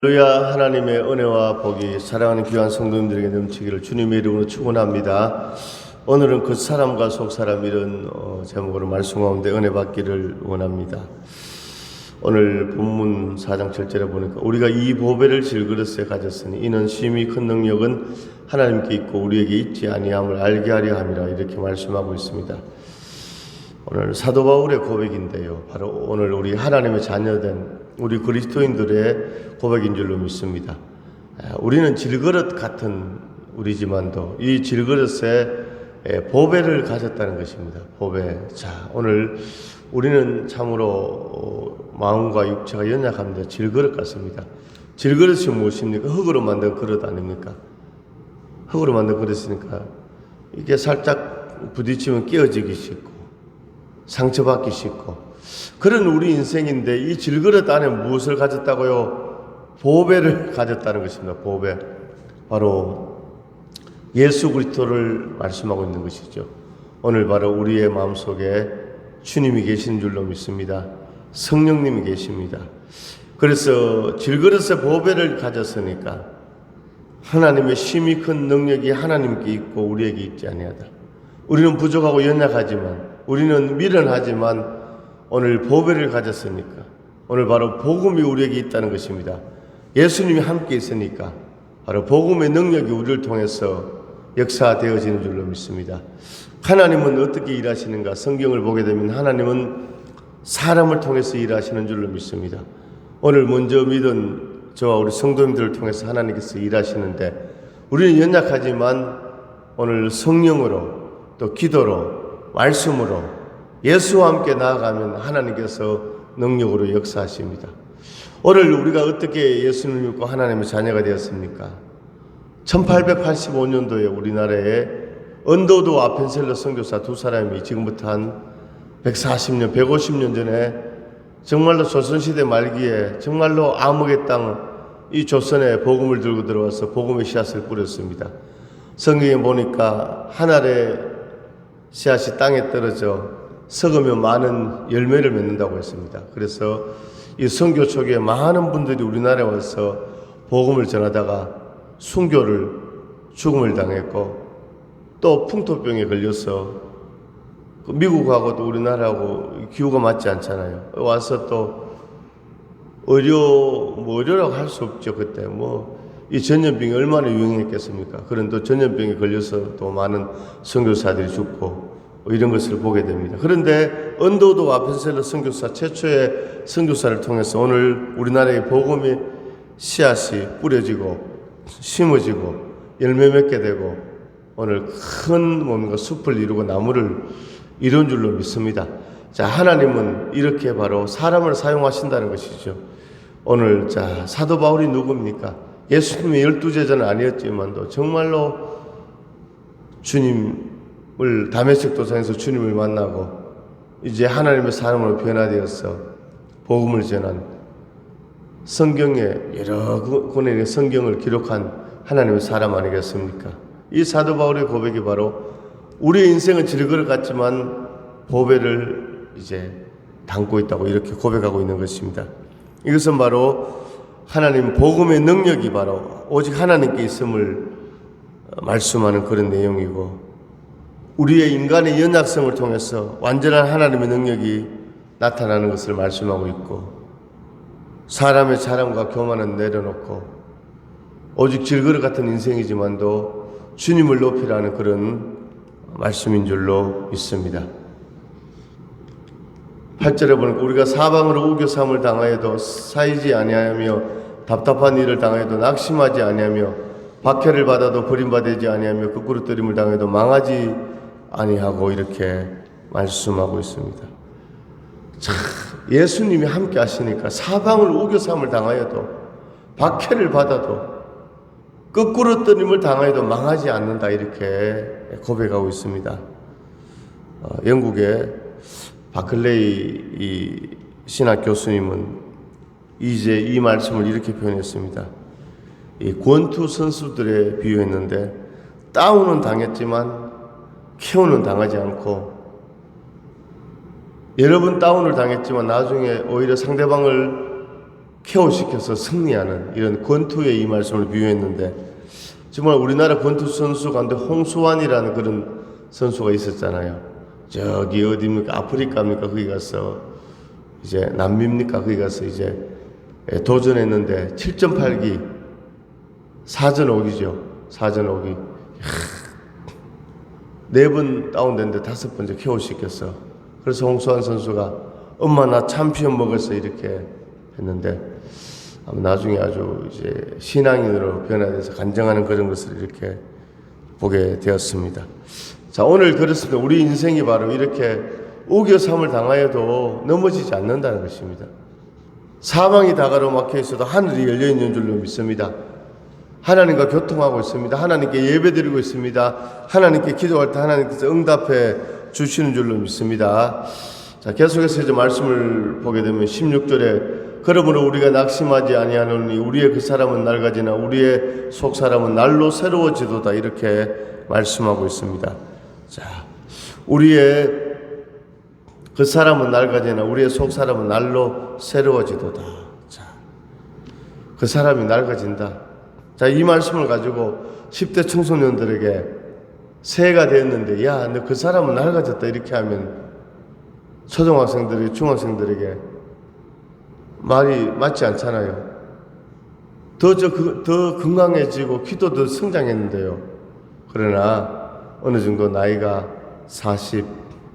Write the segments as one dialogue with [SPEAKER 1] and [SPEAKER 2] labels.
[SPEAKER 1] 할렐루야. 하나님의 은혜와 복이 사랑하는 귀한 성도님들에게 넘치기를 주님의 이름으로 축원합니다. 오늘은 그 사람과 속사람 이런 제목으로 말씀 가운데 은혜 받기를 원합니다. 오늘 본문 4장 7절에 보니까 우리가 이 보배를 질그릇에 가졌으니 이는 심히 큰 능력은 하나님께 있고 우리에게 있지 아니함을 알게 하려 함이라 이렇게 말씀하고 있습니다. 오늘 사도 바울의 고백인데요. 바로 오늘 우리 하나님의 자녀된 우리 그리스도인들의 고백인 줄로 믿습니다. 우리는 질그릇 같은 우리지만도 이 질그릇에 보배를 가졌다는 것입니다. 보배. 자, 오늘 우리는 참으로 마음과 육체가 연약합니다. 질그릇 같습니다. 질그릇이 무엇입니까? 흙으로 만든 그릇 아닙니까? 흙으로 만든 그릇이니까 이게 살짝 부딪히면 깨어지기 쉽고 상처받기 쉽고 그런 우리 인생인데 이 질그릇 안에 무엇을 가졌다고요? 보배를 가졌다는 것입니다. 보배. 바로 예수 그리스도를 말씀하고 있는 것이죠. 오늘 바로 우리의 마음속에 주님이 계신 줄로 믿습니다. 성령님이 계십니다. 그래서 질그릇의 보배를 가졌으니까 하나님의 심히 큰 능력이 하나님께 있고 우리에게 있지 아니하다. 우리는 부족하고 연약하지만 우리는 미련하지만 오늘 보배를 가졌으니까 오늘 바로 복음이 우리에게 있다는 것입니다. 예수님이 함께 있으니까 바로 복음의 능력이 우리를 통해서 역사되어지는 줄로 믿습니다. 하나님은 어떻게 일하시는가? 성경을 보게 되면 하나님은 사람을 통해서 일하시는 줄로 믿습니다. 오늘 먼저 믿은 저와 우리 성도님들을 통해서 하나님께서 일하시는데 우리는 연약하지만 오늘 성령으로 또 기도로 말씀으로 예수와 함께 나아가면 하나님께서 능력으로 역사하십니다. 오늘 우리가 어떻게 예수님을 믿고 하나님의 자녀가 되었습니까? 1885년도에 우리나라에 언더우드 아펜셀러 선교사 두 사람이 지금부터 한 140년, 150년 전에 정말로 조선시대 말기에 정말로 암흑의 땅, 이 조선에 복음을 들고 들어와서 복음의 씨앗을 뿌렸습니다. 성경에 보니까 한 알의 씨앗이 땅에 떨어져 썩으면 많은 열매를 맺는다고 했습니다. 그래서 이 선교 초기에 많은 분들이 우리나라에 와서 복음을 전하다가 순교를 죽음을 당했고 또 풍토병에 걸려서 미국하고도 우리나라하고 기후가 맞지 않잖아요. 와서 또 의료라고 할 수 없죠. 그때 이 전염병이 얼마나 유행했겠습니까? 그런데 전염병에 걸려서 또 많은 선교사들이 죽고 이런 것을 보게 됩니다. 그런데 언더우드 아펜셀러 선교사 최초의 선교사를 통해서 오늘 우리나라의 복음의 씨앗이 뿌려지고 심어지고 열매 맺게 되고 오늘 큰 뭔가 숲을 이루고 나무를 이룬 줄로 믿습니다. 자, 하나님은 이렇게 바로 사람을 사용하신다는 것이죠. 오늘 자, 사도 바울이 누굽니까? 예수님의 12제자는 아니었지만도 정말로 주님을 다메섹 도상에서 주님을 만나고 이제 하나님의 사람으로 변화되어서 복음을 전한 성경에 여러 권의 성경을 기록한 하나님의 사람 아니겠습니까? 이 사도 바울의 고백이 바로 우리의 인생은 질그릇 같지만 보배를 이제 담고 있다고 이렇게 고백하고 있는 것입니다. 이것은 바로 하나님 복음의 능력이 바로 오직 하나님께 있음을 말씀하는 그런 내용이고 우리의 인간의 연약성을 통해서 완전한 하나님의 능력이 나타나는 것을 말씀하고 있고 사람의 자랑과 교만은 내려놓고 오직 질그릇 같은 인생이지만도 주님을 높이라는 그런 말씀인 줄로 믿습니다. 8절에 보니까 우리가 사방으로 우겨삼을 당하여도 사이지 아니하며 답답한 일을 당하여도 낙심하지 아니하며 박해를 받아도 버림받지 아니하며 거꾸로뜨림을 당해도 망하지 아니하고 이렇게 말씀하고 있습니다. 참 예수님이 함께 하시니까 사방을 우겨삼을 당하여도 박해를 받아도 거꾸로뜨림을 당하여도 망하지 않는다 이렇게 고백하고 있습니다. 영국의 바클레이 이 신학 교수님은 이제 이 말씀을 이렇게 표현했습니다. 이 권투 선수들에 비유했는데 다운은 당했지만 KO는 당하지 않고 여러 번 다운을 당했지만 나중에 오히려 상대방을 KO시켜서 승리하는 이런 권투의 이 말씀을 비유했는데, 정말 우리나라 권투 선수 가운데 홍수환이라는 그런 선수가 있었잖아요. 저기 어디입니까? 아프리카입니까? 거기 가서 이제 남미입니까? 거기 가서 이제 도전했는데 7.8기 4전 5기죠. 4전 5기. 4번 다운됐는데 5번째 KO시켰어. 그래서 홍수환 선수가 엄마 나 챔피언 먹었어 이렇게 했는데, 나중에 아주 이제 신앙인으로 변화돼서 간증하는 그런 것을 이렇게 보게 되었습니다. 자, 오늘 그렇습니다. 우리 인생이 바로 이렇게 우겨삼을 당하여도 넘어지지 않는다는 것입니다. 사망이 다가로 막혀 있어도 하늘이 열려 있는 줄로 믿습니다. 하나님과 교통하고 있습니다. 하나님께 예배드리고 있습니다. 하나님께 기도할 때 하나님께서 응답해 주시는 줄로 믿습니다. 자, 계속해서 이제 말씀을 보게 되면 16절에 그러므로 우리가 낙심하지 아니하노니 우리의 그 사람은 낡아지나 우리의 속 사람은 날로 새로워지도다 이렇게 말씀하고 있습니다. 자, 우리의 그 사람은 낡아지나 우리의 속 사람은 날로 새로워지도다. 자, 그 사람이 낡아진다. 자, 이 말씀을 가지고 10대 청소년들에게 새해가 되었는데 야, 너 그 사람은 낡아졌다 이렇게 하면 초등학생들이 중학생들에게 말이 맞지 않잖아요. 더 건강해지고 기도도 성장했는데요. 그러나 어느 정도 나이가 40,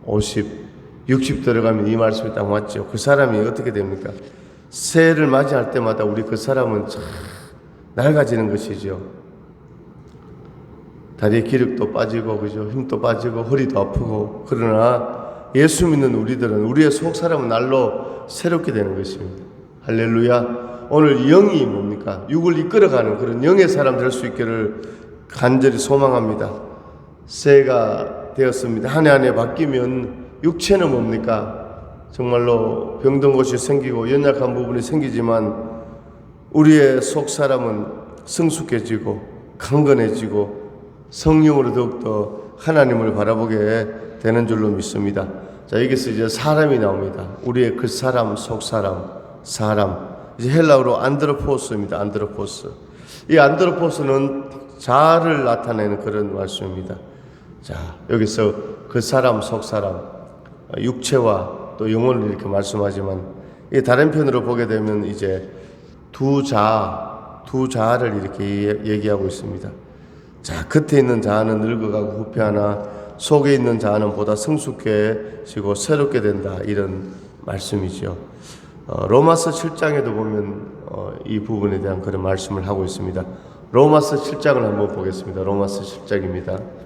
[SPEAKER 1] 50, 60 들어가면 이 말씀이 딱 맞죠. 그 사람이 어떻게 됩니까? 새해를 맞이할 때마다 우리 그 사람은 참 낡아지는 것이죠. 다리에 기력도 빠지고, 그죠? 힘도 빠지고, 허리도 아프고. 그러나 예수 믿는 우리들은 우리의 속 사람은 날로 새롭게 되는 것입니다. 할렐루야. 오늘 영이 뭡니까? 육을 이끌어가는 그런 영의 사람 될 수 있기를 간절히 소망합니다. 새해가 되었습니다. 한 해 한 해 바뀌면 육체는 뭡니까? 정말로 병든 것이 생기고 연약한 부분이 생기지만 우리의 속 사람은 성숙해지고 강건해지고 성령으로 더욱더 하나님을 바라보게 되는 줄로 믿습니다. 자, 여기서 이제 사람이 나옵니다. 우리의 그 사람, 속 사람, 사람. 이제 헬라어로 안드로포스입니다. 안드로포스. 이 안드로포스는 자아를 나타내는 그런 말씀입니다. 자, 여기서 그 사람, 속 사람, 육체와 또 영혼을 이렇게 말씀하지만, 이 다른 편으로 보게 되면 이제 두 자아를 이렇게 얘기하고 있습니다. 자, 겉에 있는 자아는 늙어가고 후퇴하나 속에 있는 자아는 보다 성숙해지고 새롭게 된다. 이런 말씀이죠. 로마서 7장에도 보면 이 부분에 대한 그런 말씀을 하고 있습니다. 로마서 7장을 한번 보겠습니다. 로마서 7장입니다.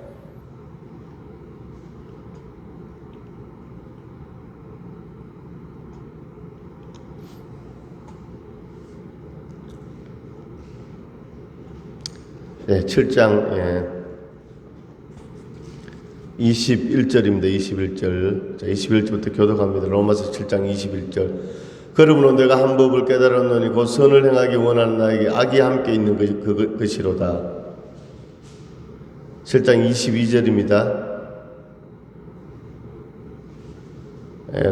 [SPEAKER 1] 네, 7장 21절입니다. 21절. 자, 21절부터 교독합니다. 로마서 7장 21절. 그러므로 내가 한 법을 깨달았노니 곧 선을 행하기 원하는 나에게 악이 함께 있는 것이로다. 7장 22절입니다.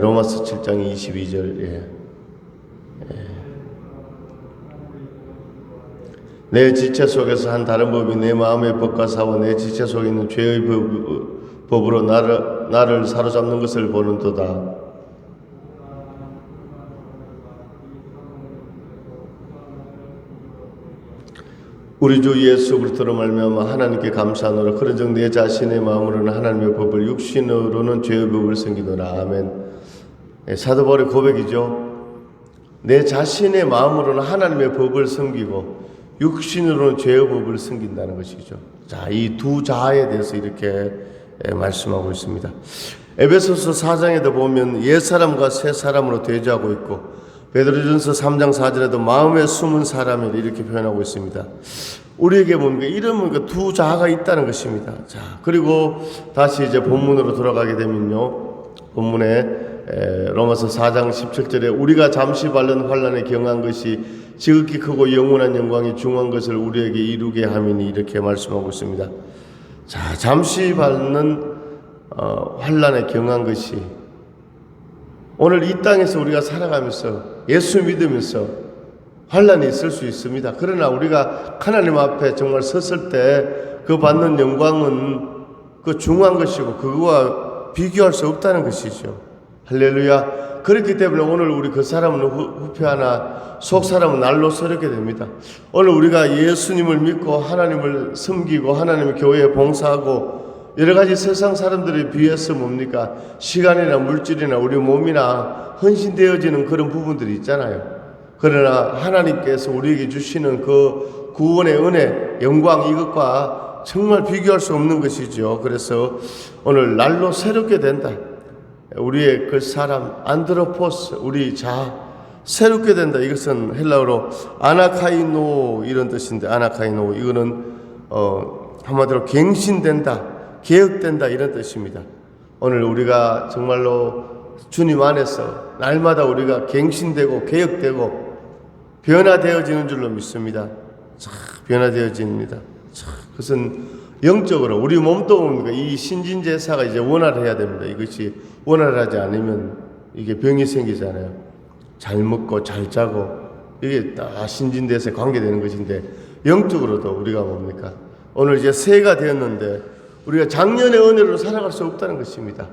[SPEAKER 1] 로마서 7장 22절. 내 지체 속에서 한 다른 법이 내 마음의 법과 싸워 내 지체 속에 있는 죄의 법으로 나를 사로잡는 것을 보는도다. 우리 주 예수 그리스도로 말미암아 하나님께 감사하노라. 그런즉 내 자신의 마음으로는 하나님의 법을 육신으로는 죄의 법을 섬기노라. 아멘. 사도 바울의 고백이죠. 내 자신의 마음으로는 하나님의 법을 섬기고 육신으로는 죄의 법을 섬긴다는 것이죠. 자, 이 두 자아에 대해서 이렇게 말씀하고 있습니다. 에베소서 4장에도 보면 옛사람과 새사람으로 대조하고 있고 베드로전서 3장 4절에도 마음에 숨은 사람을 이렇게 표현하고 있습니다. 우리에게 보면 이런 두 자아가 있다는 것입니다. 자, 그리고 다시 이제 본문으로 돌아가게 되면요. 본문에 로마서 4장 17절에 우리가 잠시 받는 환난에 경한 것이 지극히 크고 영원한 영광이 중한 것을 우리에게 이루게 함이니 이렇게 말씀하고 있습니다. 자, 잠시 받는 환난에 경한 것이 오늘 이 땅에서 우리가 살아가면서 예수 믿으면서 환난이 있을 수 있습니다. 그러나 우리가 하나님 앞에 정말 섰을 때 그 받는 영광은 그 중요한 것이고 그거와 비교할 수 없다는 것이죠. 할렐루야. 그렇기 때문에 오늘 우리 그 사람은 후패하나 속 사람은 날로 서럽게 됩니다. 오늘 우리가 예수님을 믿고 하나님을 섬기고 하나님의 교회에 봉사하고 여러 가지 세상 사람들에 비해서 뭡니까? 시간이나 물질이나 우리 몸이나 헌신되어지는 그런 부분들이 있잖아요. 그러나 하나님께서 우리에게 주시는 그 구원의 은혜, 영광 이것과 정말 비교할 수 없는 것이죠. 그래서 오늘 날로 새롭게 된다. 우리의 그 사람 안드로포스 우리 자 새롭게 된다. 이것은 헬라어로 아나카이노 이런 뜻인데 아나카이노 이거는 한마디로 갱신된다, 개혁된다 이런 뜻입니다. 오늘 우리가 정말로 주님 안에서 날마다 우리가 갱신되고 개혁되고 변화되어지는 줄로 믿습니다. 변화되어집니다. 그것은 영적으로 우리 몸도 뭡니까? 이 신진제사가 이제 원활해야 됩니다. 이것이 원활하지 않으면 이게 병이 생기잖아요. 잘 먹고 잘 자고 이게 다 신진대사에 관계되는 것인데 영적으로도 우리가 뭡니까? 오늘 이제 새해가 되었는데 우리가 작년의 은혜로 살아갈 수 없다는 것입니다.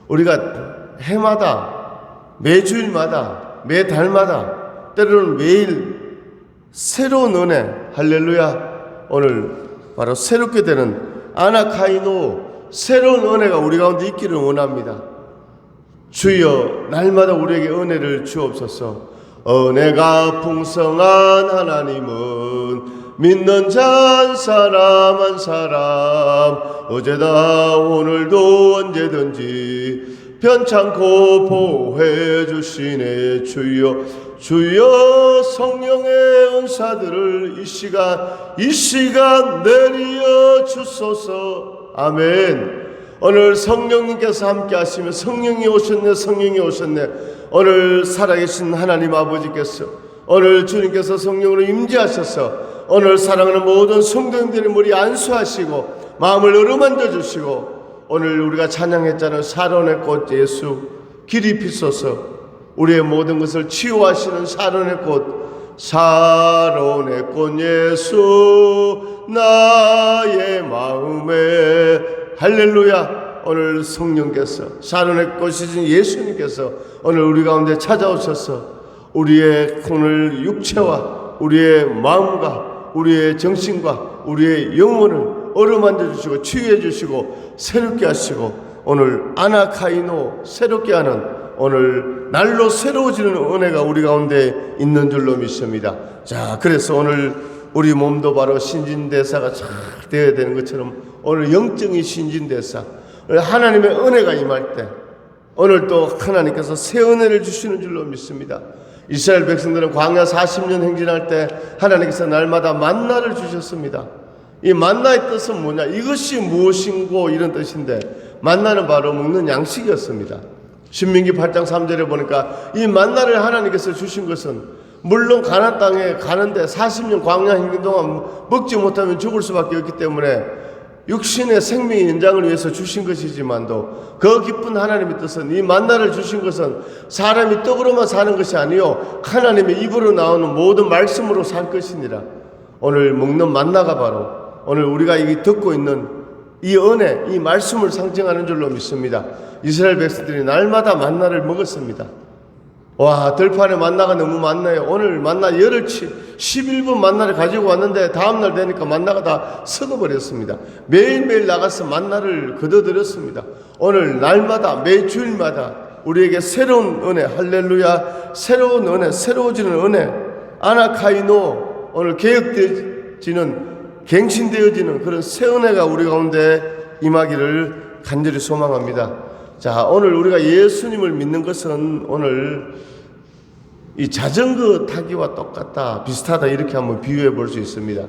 [SPEAKER 1] 우리가 해마다 매주일마다 매달마다 때로는 매일 새로운 은혜 할렐루야 오늘 바로 새롭게 되는 아나카이노 새로운 은혜가 우리 가운데 있기를 원합니다. 주여 날마다 우리에게 은혜를 주옵소서. 은혜가 풍성한 하나님은 믿는 자 한 사람 한 사람 어제다 오늘도 언제든지 편찮고 보호해 주시네. 주여 성령의 은사들을 이 시간 내려 주소서. 아멘. 오늘 성령님께서 함께 하시며 성령이 오셨네. 오늘 살아계신 하나님 아버지께서 오늘 주님께서 성령으로 임재하셔서 오늘 사랑하는 모든 성도님들의 머리 안수하시고 마음을 어루만져 주시고 오늘 우리가 찬양했잖아요. 사론의 꽃 예수 길이 비소서. 우리의 모든 것을 치유하시는 사론의 꽃 예수 나의 마음에 할렐루야. 오늘 성령께서 사론의 꽃이신 예수님께서 오늘 우리 가운데 찾아오셔서 우리의 오늘 육체와 우리의 마음과 우리의 정신과 우리의 영혼을 어루만져 주시고 치유해 주시고 새롭게 하시고 오늘 아나카이노 새롭게 하는 오늘 날로 새로워지는 은혜가 우리 가운데 있는 줄로 믿습니다. 자, 그래서 오늘 우리 몸도 바로 신진대사가 잘 되어야 되는 것처럼 오늘 영적인 신진대사 하나님의 은혜가 임할 때 오늘 또 하나님께서 새 은혜를 주시는 줄로 믿습니다. 이스라엘 백성들은 광야 40년 행진할 때 하나님께서 날마다 만나를 주셨습니다. 이 만나의 뜻은 뭐냐? 이것이 무엇인고 이런 뜻인데 만나는 바로 먹는 양식이었습니다. 신명기 8장 3절에 보니까 이 만나를 하나님께서 주신 것은 물론 가나안 땅에 가는데 40년 광야 행진 동안 먹지 못하면 죽을 수밖에 없기 때문에 육신의 생명의 연장을 위해서 주신 것이지만도 그 기쁜 하나님의 뜻은 이 만나를 주신 것은 사람이 떡으로만 사는 것이 아니요 하나님의 입으로 나오는 모든 말씀으로 살 것이니라. 오늘 먹는 만나가 바로 오늘 우리가 이 듣고 있는 이 은혜, 이 말씀을 상징하는 줄로 믿습니다. 이스라엘 백성들이 날마다 만나를 먹었습니다. 와, 들판에 만나가 너무 많네요. 오늘 만나 열흘 11분 만나를 가지고 왔는데 다음날 되니까 만나가 다 썩어버렸습니다. 매일매일 나가서 만나를 거둬들였습니다. 오늘 날마다 매주일마다 우리에게 새로운 은혜 할렐루야 새로운 은혜 새로워지는 은혜 아나카이노 오늘 개혁되어지는 갱신되어지는 그런 새 은혜가 우리 가운데 임하기를 간절히 소망합니다. 자, 오늘 우리가 예수님을 믿는 것은 오늘 이 자전거 타기와 똑같다, 비슷하다 이렇게 한번 비유해 볼 수 있습니다.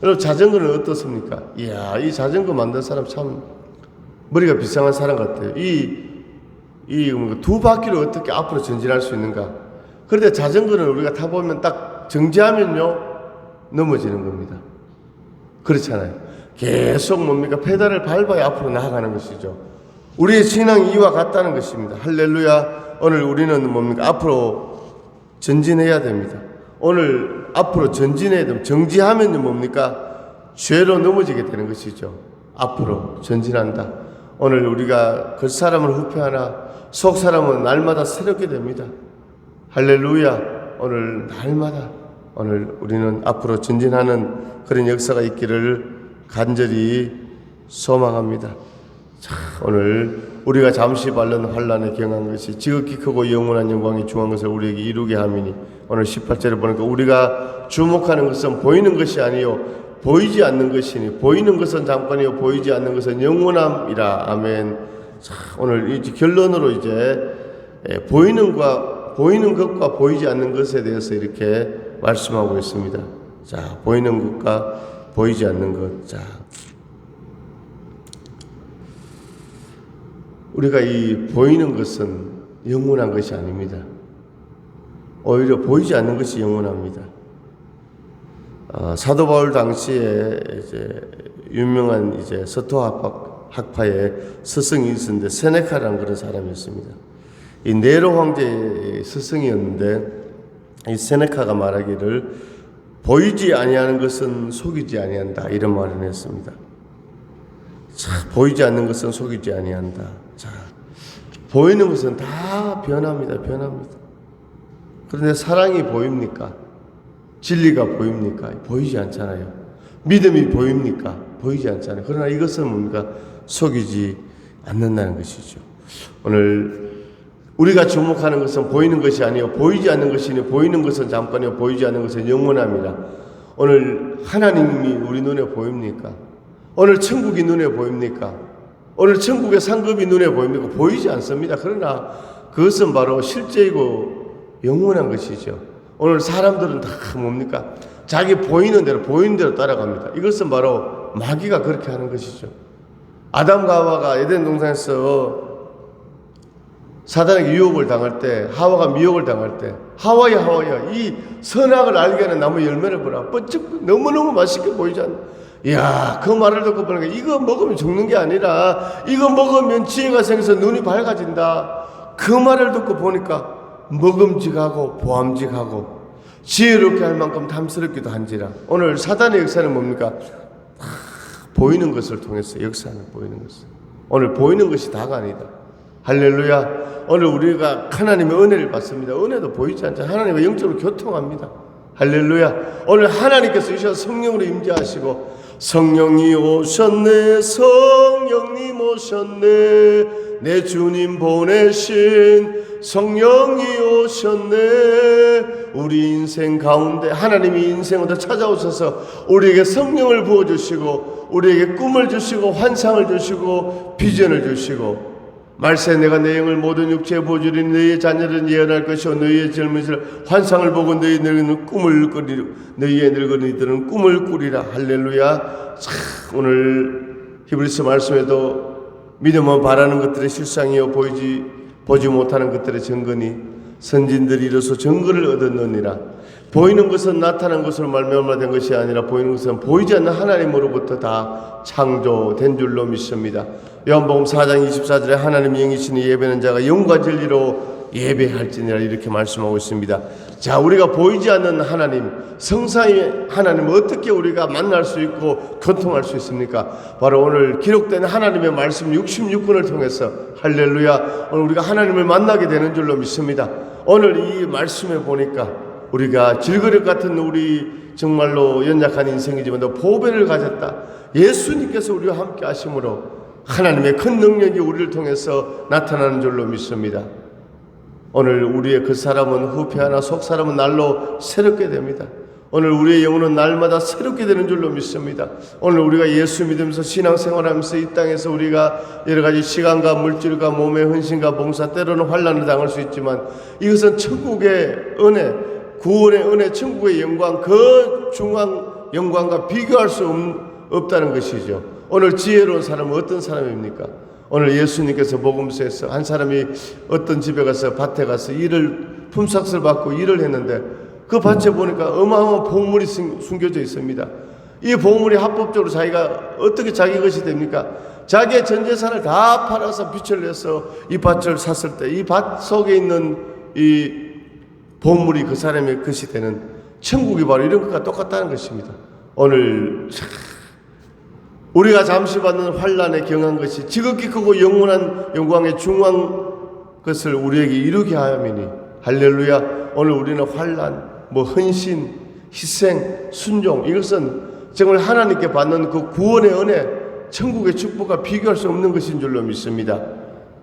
[SPEAKER 1] 여러분 자전거는 어떻습니까? 이야, 이 자전거 만든 사람 참 머리가 비상한 사람 같아요. 이 두 바퀴를 어떻게 앞으로 전진할 수 있는가? 그런데 자전거는 우리가 타보면 딱 정지하면요 넘어지는 겁니다. 그렇잖아요. 계속 뭡니까? 페달을 밟아야 앞으로 나아가는 것이죠. 우리의 신앙이 이와 같다는 것입니다. 할렐루야. 오늘 우리는 뭡니까? 앞으로 전진해야 됩니다. 오늘 앞으로 전진해야 되면 정지하면 뭡니까? 죄로 넘어지게 되는 것이죠. 앞으로 전진한다. 오늘 우리가 겉사람을 후패하나 속사람은 날마다 새롭게 됩니다. 할렐루야. 오늘 날마다 오늘 우리는 앞으로 전진하는 그런 역사가 있기를 간절히 소망합니다. 자, 오늘 우리가 잠시 밟는 환난에 경한 것이 지극히 크고 영원한 영광이 중한 것을 우리에게 이루게 함이니 오늘 18절에 보니까 우리가 주목하는 것은 보이는 것이 아니요 보이지 않는 것이니 보이는 것은 잠깐이요 보이지 않는 것은 영원함이라. 아멘. 자, 오늘 이 결론으로 이제 보이는 것과 보이지 않는 것에 대해서 이렇게 말씀하고 있습니다. 자, 보이는 것과 보이지 않는 것. 자, 우리가 이 보이는 것은 영원한 것이 아닙니다. 오히려 보이지 않는 것이 영원합니다. 사도 바울 당시에 이제 유명한 이제 서토 학파의 스승이 있었는데 세네카라는 그런 사람이었습니다. 이 네로 황제의 스승이었는데 이 세네카가 말하기를 보이지 아니하는 것은 속이지 아니한다 이런 말을 했습니다. 자, 보이지 않는 것은 속이지 아니한다. 자, 보이는 것은 다 변합니다. 그런데 사랑이 보입니까? 진리가 보입니까? 보이지 않잖아요. 믿음이 보입니까? 보이지 않잖아요. 그러나 이것은 뭡니까? 속이지 않는다는 것이죠. 오늘 우리가 주목하는 것은 보이는 것이 아니요 보이지 않는 것이니 보이는 것은 잠깐이요 보이지 않는 것은 영원합니다. 오늘 하나님이 우리 눈에 보입니까? 오늘 천국이 눈에 보입니까? 오늘 천국의 상급이 눈에 보입니까? 보이지 않습니다. 그러나 그것은 바로 실제이고 영원한 것이죠. 오늘 사람들은 다 뭡니까? 자기 보이는 대로 따라갑니다. 이것은 바로 마귀가 그렇게 하는 것이죠. 아담과 하와가 에덴 동산에서 사단에게 유혹을 당할 때, 하와가 미혹을 당할 때, 하와야, 이 선악을 알게 하는 나무 열매를 보라. 뻗쩍 너무너무 맛있게 보이지 않나? 이야, 그 말을 듣고 보니까 이거 먹으면 죽는 게 아니라 이거 먹으면 지혜가 생겨서 눈이 밝아진다. 그 말을 듣고 보니까 먹음직하고 보암직하고 지혜롭게 할 만큼 탐스럽기도 한지라. 오늘 사단의 역사는 뭡니까? 보이는 것을 통해서 역사하는 보이는 것을. 오늘 보이는 것이 다가 아니다. 할렐루야. 오늘 우리가 하나님의 은혜를 받습니다. 은혜도 보이지 않잖아요. 하나님과 영적으로 교통합니다. 할렐루야. 오늘 하나님께서 이셔서 성령으로 임재하시고 성령이 오셨네, 성령님 오셨네, 내 주님 보내신 성령이 오셨네. 우리 인생 가운데 하나님이 인생으로 찾아오셔서 우리에게 성령을 부어주시고 우리에게 꿈을 주시고 환상을 주시고 비전을 주시고 말세 내가 내 영을 모든 육체에 부어주리니 너희의 자녀는 예언할 것이요 너희의 젊은이들 환상을 보고 너희 늙은 꿈을 꾸리라. 너희의 늙은이들은 꿈을 꾸리라. 할렐루야. 참, 오늘 히브리서 말씀에도 믿음은 바라는 것들의 실상이요 보지 못하는 것들의 증거니 선진들이 이로써 증거를 얻었느니라. 보이는 것은 나타난 것으로 말미암아 것이 아니라 보이는 것은 보이지 않는 하나님으로부터 다 창조된 줄로 믿습니다. 요한복음 4장 24절에 하나님이 영이시니 예배는 자가 영과 진리로 예배할지니라 이렇게 말씀하고 있습니다. 자, 우리가 보이지 않는 하나님, 성삼위 하나님을 어떻게 우리가 만날 수 있고 교통할 수 있습니까? 바로 오늘 기록된 하나님의 말씀 66권을 통해서 할렐루야, 오늘 우리가 하나님을 만나게 되는 줄로 믿습니다. 오늘 이 말씀에 보니까 우리가 질그릇 같은 우리 정말로 연약한 인생이지만 또 보배를 가졌다. 예수님께서 우리와 함께 하심으로 하나님의 큰 능력이 우리를 통해서 나타나는 줄로 믿습니다. 오늘 우리의 그 사람은 후패하나 속 사람은 날로 새롭게 됩니다. 오늘 우리의 영혼은 날마다 새롭게 되는 줄로 믿습니다. 오늘 우리가 예수 믿으면서 신앙생활하면서 이 땅에서 우리가 여러 가지 시간과 물질과 몸의 헌신과 봉사 때로는 환난을 당할 수 있지만 이것은 천국의 은혜, 구원의 은혜, 천국의 영광, 그 중앙 영광과 비교할 수 없다는 것이죠. 오늘 지혜로운 사람은 어떤 사람입니까? 오늘 예수님께서 복음서에서 한 사람이 어떤 집에 가서 밭에 가서 품삯을 받고 일을 했는데 그 밭에 보니까 어마어마한 보물이 숨겨져 있습니다. 이 보물이 합법적으로 자기가 어떻게 자기 것이 됩니까? 자기의 전 재산을 다 팔아서 빚을 내서 이 밭을 샀을 때 이 밭 속에 있는 이 보물이 그 사람의 것이 되는 천국이 바로 이런 것과 똑같다는 것입니다. 오늘 우리가 잠시 받는 환난에 경한 것이 지극히 크고 영원한 영광의 중요한 것을 우리에게 이루게 하여미니 할렐루야. 오늘 우리는 환난, 헌신, 희생, 순종, 이것은 정말 하나님께 받는 그 구원의 은혜, 천국의 축복과 비교할 수 없는 것인 줄로 믿습니다.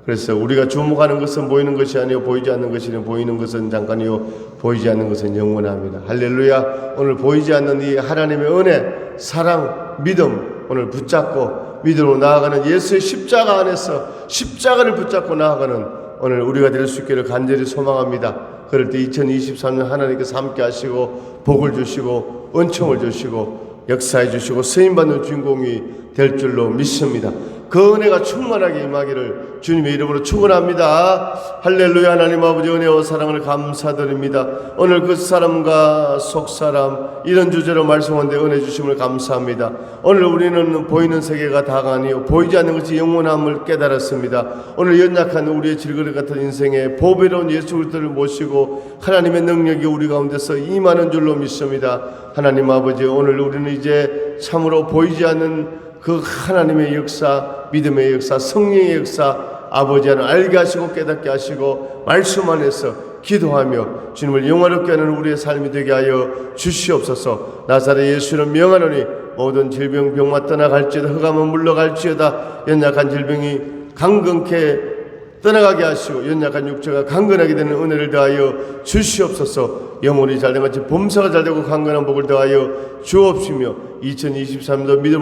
[SPEAKER 1] 그래서 우리가 주목하는 것은 보이는 것이 아니요 보이지 않는 것이니 보이는 것은 잠깐이요 보이지 않는 것은 영원합니다. 할렐루야. 오늘 보이지 않는 이 하나님의 은혜, 사랑, 믿음 오늘 붙잡고 믿음으로 나아가는 예수의 십자가 안에서 십자가를 붙잡고 나아가는 오늘 우리가 될 수 있기를 간절히 소망합니다. 그럴 때 2023년 하나님께서 함께 하시고 복을 주시고 은총을 주시고 역사해 주시고 쓰임받는 주인공이 될 줄로 믿습니다. 그 은혜가 충만하게 임하기를 주님의 이름으로 축원합니다. 할렐루야. 하나님 아버지 은혜와 사랑을 감사드립니다. 오늘 그 사람과 속사람 이런 주제로 말씀하는데 은혜 주심을 감사합니다. 오늘 우리는 보이는 세계가 다가 아니요 보이지 않는 것이 영원함을 깨달았습니다. 오늘 연약한 우리의 질그릇 같은 인생에 보배로운 예수 그리스도를 모시고 하나님의 능력이 우리 가운데서 임하는 줄로 믿습니다. 하나님 아버지 오늘 우리는 이제 참으로 보이지 않는 그 하나님의 역사, 믿음의 역사, 성령의 역사 아버지 하나님 알게 하시고 깨닫게 하시고 말씀 안에서 기도하며 주님을 영화롭게 하는 우리의 삶이 되게 하여 주시옵소서. 나사렛 예수는 명하노니 모든 질병 병마 떠나갈지어다 흑암은 물러갈지어다. 연약한 질병이 강건케 떠나가게 하시고 연약한 육체가 강건하게 되는 은혜를 더하여 주시옵소서. 영혼이 잘된 같이 범사가 잘되고 강건한 복을 더하여 주옵시며 2023년도 믿음